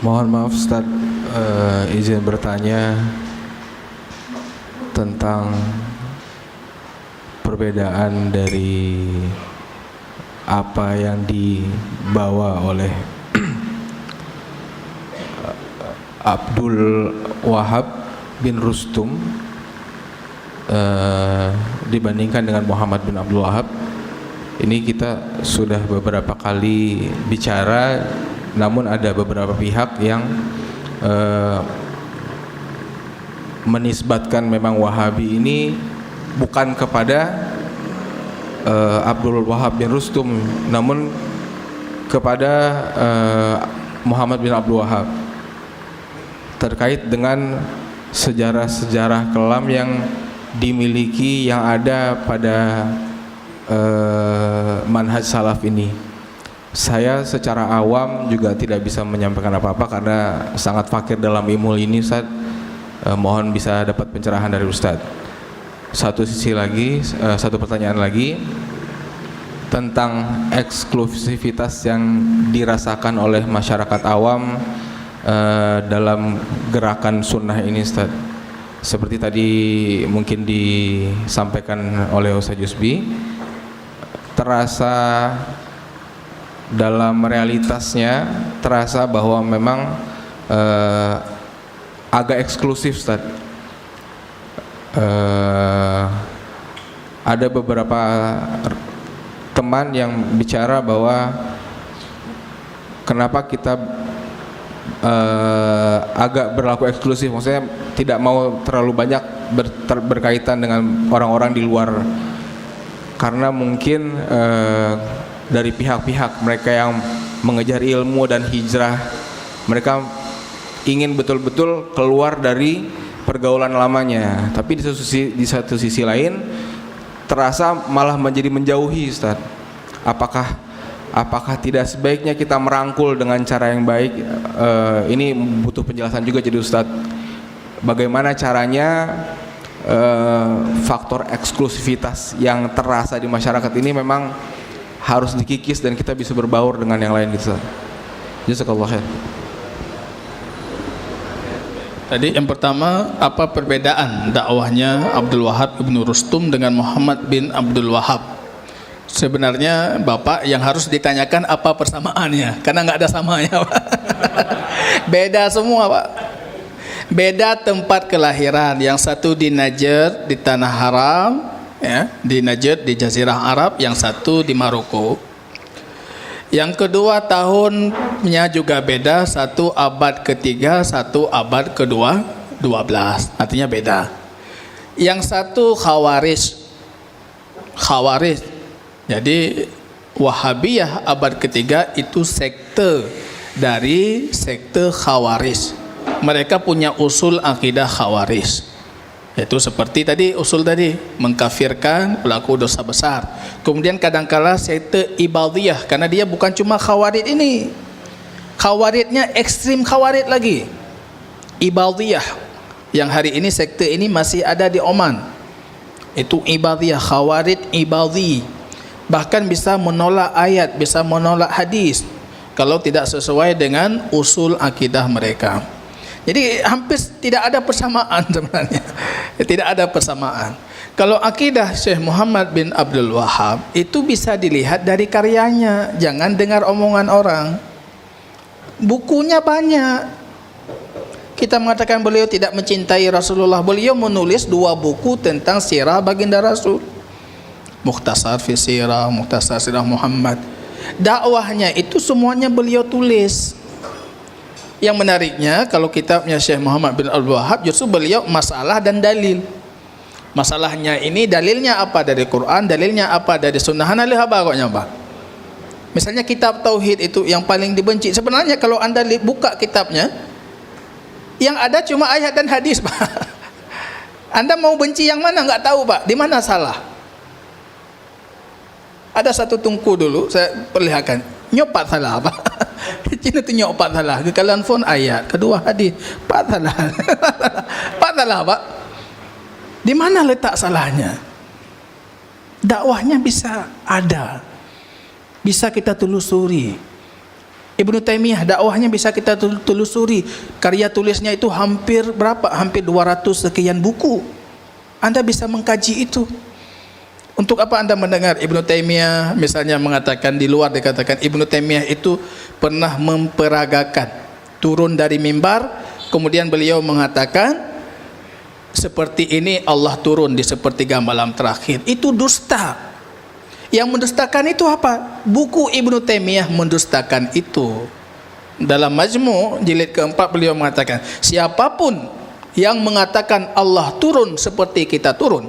Mohon maaf Ustaz, izin bertanya tentang perbedaan dari apa yang dibawa oleh Abdul Wahab bin Rustum dibandingkan dengan Muhammad bin Abdul Wahab. Ini kita sudah beberapa kali bicara, namun ada beberapa pihak yang menisbatkan memang Wahabi ini bukan kepada Abdul Wahab bin Rustum, namun kepada Muhammad bin Abdul Wahab, terkait dengan sejarah-sejarah kelam yang dimiliki, yang ada pada manhaj salaf ini. Saya secara awam juga tidak bisa menyampaikan apa-apa karena sangat fakir dalam ilmu ini, Ustaz. Mohon bisa dapat pencerahan dari Ustaz. Satu pertanyaan lagi tentang eksklusivitas yang dirasakan oleh masyarakat awam dalam gerakan sunnah ini, Ustaz. Seperti tadi mungkin disampaikan oleh Ustaz Yusbi, terasa dalam realitasnya terasa bahwa memang agak eksklusif, Ustaz. Ada beberapa teman yang bicara bahwa kenapa kita agak berlaku eksklusif, maksudnya tidak mau terlalu banyak berkaitan dengan orang-orang di luar, karena mungkin dari pihak-pihak mereka yang mengejar ilmu dan hijrah, mereka ingin betul-betul keluar dari pergaulan lamanya. Tapi di satu sisi lain terasa malah menjadi menjauhi, Ustaz. Apakah tidak sebaiknya kita merangkul dengan cara yang baik? Ini butuh penjelasan juga jadi Ustaz. Bagaimana caranya faktor eksklusivitas yang terasa di masyarakat ini memang harus dikikis dan kita bisa berbaur dengan yang lain gitu. Jazakallahu khair. Tadi yang pertama, apa perbedaan dakwahnya Abdul Wahab bin Rustum dengan Muhammad bin Abdul Wahab? Sebenarnya Bapak yang harus ditanyakan apa persamaannya, karena nggak ada samanya, Pak. Beda semua, Pak. Beda tempat kelahiran. Yang satu di Najd, di Tanah Haram, ya, di Najd, di Jazirah Arab. Yang satu di Maroko. Yang kedua tahunnya juga beda. Satu abad ketiga, satu abad kedua 12. Artinya beda. Yang satu Khawarij. Jadi Wahabiyah abad ketiga itu sekte dari sekte Khawarij. Mereka punya usul akidah Khawarij, yaitu seperti tadi usul tadi, mengkafirkan pelaku dosa besar. Kemudian kadangkala sekte Ibadiyah, karena dia bukan cuma Khawarij ini, Khawarijnya ekstrim Khawarij lagi, Ibadiyah, yang hari ini sekte ini masih ada di Oman. Itu Ibadiyah, Khawarij Ibadi, bahkan bisa menolak ayat, bisa menolak hadis kalau tidak sesuai dengan usul akidah mereka. Jadi hampir tidak ada persamaan sebenarnya. Tidak ada persamaan. Kalau akidah Syekh Muhammad bin Abdul Wahab itu bisa dilihat dari karyanya, jangan dengar omongan orang. Bukunya banyak. Kita mengatakan beliau tidak mencintai Rasulullah, beliau menulis 2 buku tentang sirah baginda Rasul. Mukhtasar fi sirah, Mukhtasar Sirah Muhammad. Dakwahnya itu semuanya beliau tulis. Yang menariknya kalau kitabnya Syekh Muhammad bin Abdul Wahab, justru beliau masalah dan dalil. Masalahnya ini dalilnya apa dari Quran, dalilnya apa dari Sunnah. Hanalih pokoknya, Pak. Misalnya kitab tauhid itu yang paling dibenci. Sebenarnya kalau Anda buka kitabnya, yang ada cuma ayat dan hadis, Pak. Anda mau benci yang mana nggak tahu, Pak. Di mana salah? Ada satu tungku dulu saya perlihatkan, nyopat salah, Pak. Cina tu nyopat salah. Kekalian phone ayat, kedua hadis, Pak salah. Pak salah, Pak. Di mana letak salahnya? Dakwahnya bisa ada, bisa kita telusuri. Ibnu Taimiyah dakwahnya bisa kita telusuri. Karya tulisnya itu hampir berapa? Hampir 200 sekian buku. Anda bisa mengkaji itu. Untuk apa Anda mendengar Ibnu Taimiyah misalnya mengatakan, di luar dikatakan Ibnu Taimiyah itu pernah memperagakan, turun dari mimbar, kemudian beliau mengatakan seperti ini Allah turun di sepertiga malam terakhir. Itu dusta. Yang mendustakan itu apa? Buku Ibnu Taimiyah mendustakan itu. Dalam Majmu' jilid keempat beliau mengatakan, siapapun yang mengatakan Allah turun seperti kita turun,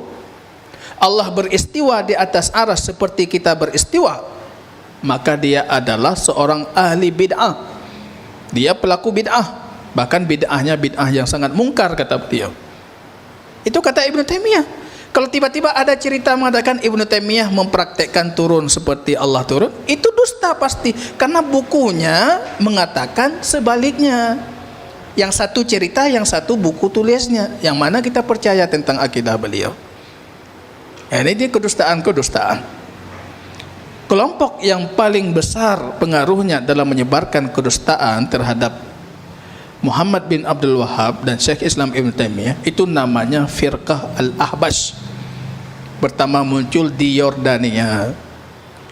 Allah beristiwa di atas aras seperti kita beristiwa, maka dia adalah seorang ahli bid'ah. Dia pelaku bid'ah. Bahkan bid'ahnya bid'ah yang sangat mungkar, kata beliau. Itu kata Ibnu Taimiyah. Kalau tiba-tiba ada cerita mengatakan Ibnu Taimiyah mempraktekkan turun seperti Allah turun, itu dusta pasti. Karena bukunya mengatakan sebaliknya. Yang satu cerita, yang satu buku tulisnya. Yang mana kita percaya tentang akidah beliau. Ini kedustaan-kedustaan. Kelompok yang paling besar pengaruhnya dalam menyebarkan kedustaan terhadap Muhammad bin Abdul Wahhab dan Syekh Islam Ibn Taimiyah itu namanya Firqah Al-Ahbash. Pertama muncul di Yordania,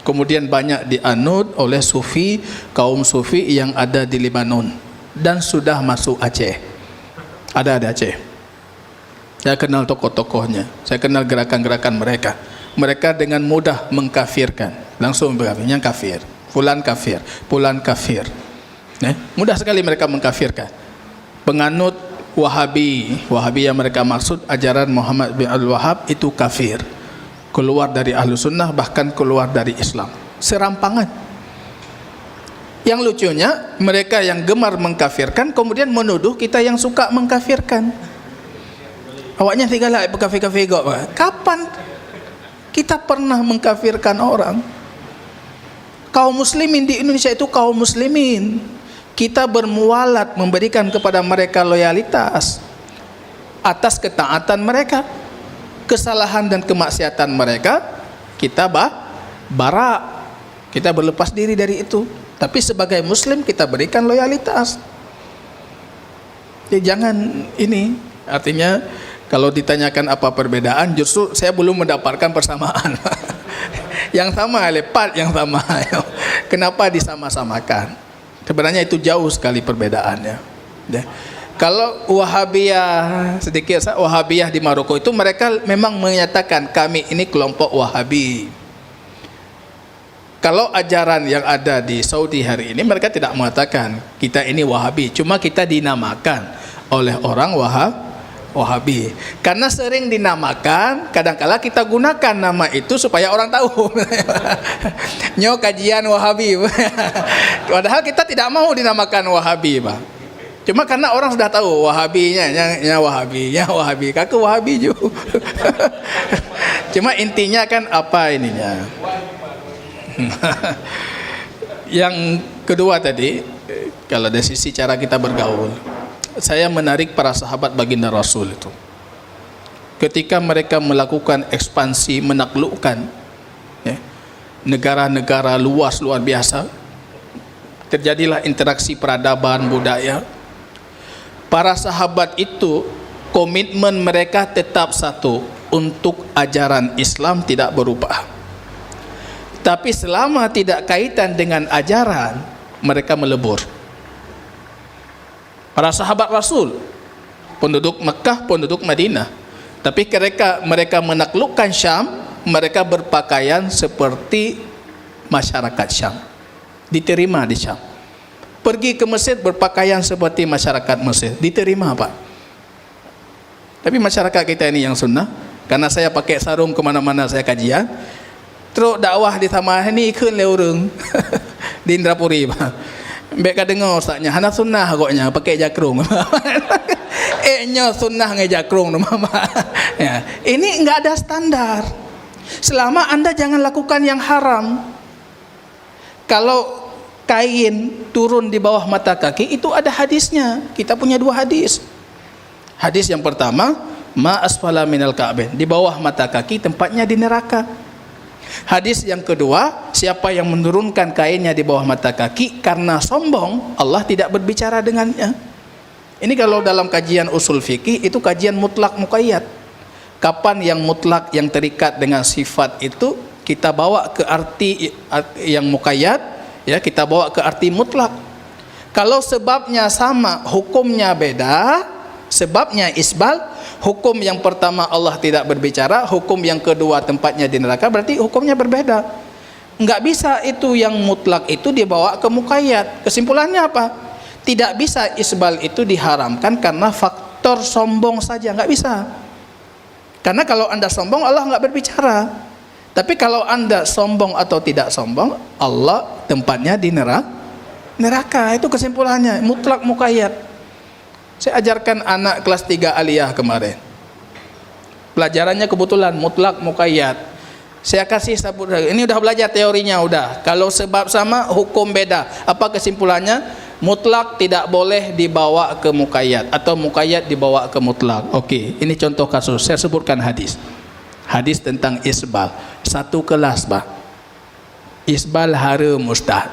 kemudian banyak dianut oleh sufi, kaum sufi yang ada di Lebanon, dan sudah masuk Aceh. Ada di Aceh. Saya kenal tokoh-tokohnya, saya kenal gerakan-gerakan mereka. Mereka dengan mudah mengkafirkan, langsung berkafir, yang kafir, fulan kafir, fulan kafir. Mudah sekali mereka mengkafirkan. Penganut Wahabi yang mereka maksud ajaran Muhammad bin Abdul Wahhab itu kafir, keluar dari ahlu sunnah, bahkan keluar dari Islam. Serampangan. Yang lucunya, mereka yang gemar mengkafirkan kemudian menuduh kita yang suka mengkafirkan. Awaknya tinggal berkafir-kafir kok. Kapan kita pernah mengkafirkan orang? Kaum muslimin di Indonesia itu kaum muslimin. Kita bermualat memberikan kepada mereka loyalitas atas ketaatan mereka. Kesalahan dan kemaksiatan mereka kita bara, kita berlepas diri dari itu. Tapi sebagai muslim kita berikan loyalitas. Jadi jangan ini, artinya kalau ditanyakan apa perbedaan, justru saya belum mendapatkan persamaan. Yang sama, lepat yang sama. Kenapa disama-samakan? Sebenarnya itu jauh sekali perbedaannya. Kalau Wahabiyah, sedikit Wahabiyah di Maroko itu mereka memang menyatakan kami ini kelompok Wahabi. Kalau ajaran yang ada di Saudi hari ini, mereka tidak mengatakan kita ini Wahabi, cuma kita dinamakan oleh orang Wahabi. Karena sering dinamakan, kadang-kala kita gunakan nama itu supaya orang tahu. Nyo kajian Wahabi. Padahal kita tidak mau dinamakan Wahabi, Bang. Cuma karena orang sudah tahu Wahabinya, Wahabi, kakak Wahabi juga. Cuma intinya kan apa ininya. Yang kedua tadi, kalau dari sisi cara kita bergaul, saya menarik para sahabat baginda Rasul itu. Ketika mereka melakukan ekspansi, menaklukkan negara-negara luar biasa, terjadilah interaksi peradaban budaya. Para sahabat itu komitmen mereka tetap satu, untuk ajaran Islam tidak berubah. Tapi selama tidak kaitan dengan ajaran, mereka melebur. Para sahabat Rasul, penduduk Mekah, penduduk Madinah, tapi mereka menaklukkan Syam, mereka berpakaian seperti masyarakat Syam, diterima di Syam. Pergi ke Mesir berpakaian seperti masyarakat Mesir, diterima Pak. Tapi masyarakat kita ini yang sunnah, karena saya pakai sarung kemana-mana saya kajian, terus dakwah di Tamah ini ikut leurung di Indrapuri Pak. Mbak dengar ustaznya, hana sunnah koknya pakai jakrung. Nyo sunnah ngejakrung ya. Ini enggak ada standar. Selama Anda jangan lakukan yang haram. Kalau kain turun di bawah mata kaki itu ada hadisnya. Kita punya 2 hadis. Hadis yang pertama, ma asfala minal ka'bain, di bawah mata kaki tempatnya di neraka. Hadis yang kedua, siapa yang menurunkan kainnya di bawah mata kaki karena sombong, Allah tidak berbicara dengannya. Ini kalau dalam kajian usul fikih itu kajian mutlak muqayyad. Kapan yang mutlak yang terikat dengan sifat itu kita bawa ke arti yang muqayyad, ya kita bawa ke arti mutlak. Kalau sebabnya sama, hukumnya beda, sebabnya isbal, hukum yang pertama Allah tidak berbicara, hukum yang kedua tempatnya di neraka, berarti hukumnya berbeda. Enggak bisa itu yang mutlak itu dibawa ke muqayyad. Kesimpulannya apa? Tidak bisa isbal itu diharamkan karena faktor sombong saja, enggak bisa. Karena kalau Anda sombong, Allah enggak berbicara. Tapi kalau Anda sombong atau tidak sombong, Allah tempatnya di neraka. Itu kesimpulannya, mutlak muqayyad. Saya ajarkan anak kelas 3 aliyah kemarin. Pelajarannya kebetulan mutlak muqayyad. Saya kasih sabut, ini udah belajar teorinya udah. Kalau sebab sama, hukum beda. Apa kesimpulannya? Mutlak tidak boleh dibawa ke muqayyad atau muqayyad dibawa ke mutlak. Oke, ini contoh kasus. Saya sebutkan hadis. Hadis tentang isbal. Satu kelas, Pak. Isbal haram, Ustaz.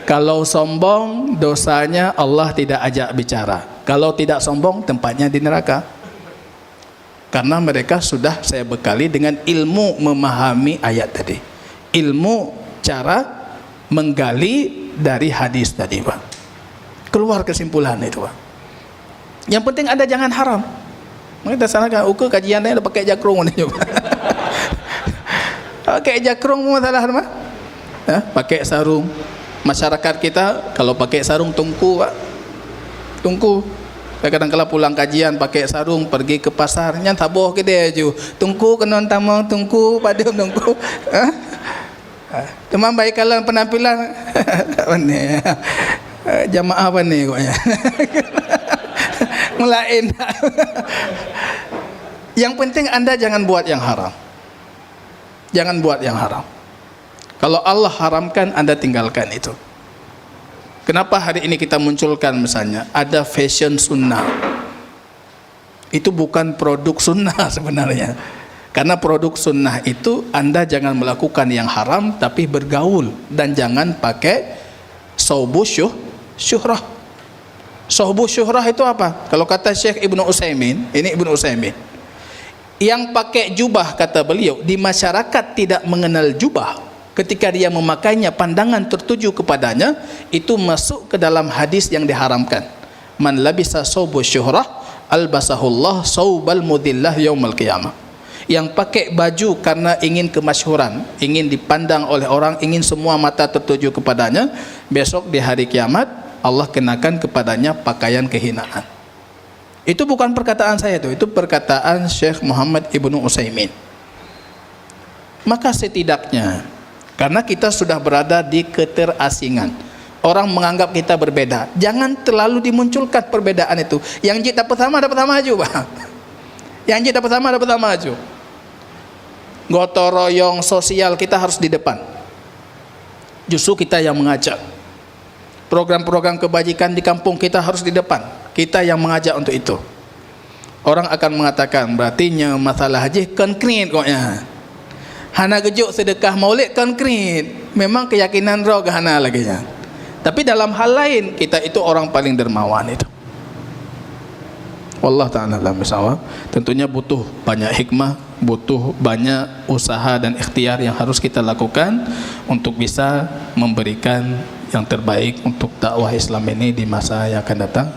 Kalau sombong, dosanya Allah tidak ajak bicara. Kalau tidak sombong, tempatnya di neraka. Karena mereka sudah saya bekali dengan ilmu memahami ayat tadi. Ilmu cara menggali dari hadis tadi, Pak. Keluar kesimpulan itu, Pak. Yang penting Anda jangan haram. Kita sanakan ukur kajiannya udah pakai jakrung ini, Pak. Pakai jakrung masalah, Pak. Pakai sarung. Masyarakat kita kalau pakai sarung tungku, Pak. Tungku. Kadang-kadang pulang kajian pakai sarung pergi ke pasar, nyan taboh ke dia ju. Tungku kenon tamang tungku padam tungku. Cuma baik kalau penampilan apa nih? Jamaah apa nih koknya? Melain. Yang penting Anda jangan buat yang haram. Jangan buat yang haram. Kalau Allah haramkan, Anda tinggalkan itu. Kenapa hari ini kita munculkan misalnya ada fashion sunnah? Itu bukan produk sunnah sebenarnya. Karena produk sunnah itu Anda jangan melakukan yang haram tapi bergaul dan jangan pakai saubu syuhrah. Saubu syuhrah itu apa? Kalau kata Syekh Ibnu Utsaimin, ini Ibnu Utsaimin, yang pakai jubah kata beliau di masyarakat tidak mengenal jubah. Ketika dia memakainya, pandangan tertuju kepadanya, itu masuk ke dalam hadis yang diharamkan. Man labisa saubu syuhrah albasahullah saubal mudillah yaumil qiyamah. Yang pakai baju karena ingin kemasyhuran, ingin dipandang oleh orang, ingin semua mata tertuju kepadanya, besok di hari kiamat Allah kenakan kepadanya pakaian kehinaan. Itu bukan perkataan saya itu perkataan Syekh Muhammad Ibnu Utsaimin. Maka setidaknya, karena kita sudah berada di keterasingan, orang menganggap kita berbeda, jangan terlalu dimunculkan perbedaan itu. Yang jid dapat sama maju, Pak. Yang jid dapat sama maju. Gotong royong sosial kita harus di depan. Justru kita yang mengajak. Program-program kebajikan di kampung kita harus di depan. Kita yang mengajak untuk itu. Orang akan mengatakan berarti masalah haji konkret koknya. Hana gejuk sedekah maulid konkret. Memang keyakinan roh hana lagi ya. Tapi dalam hal lain kita itu orang paling dermawan itu. Wallah ta'ala alam bisawab. Tentunya butuh banyak hikmah, butuh banyak usaha dan ikhtiar yang harus kita lakukan untuk bisa memberikan yang terbaik untuk dakwah Islam ini di masa yang akan datang.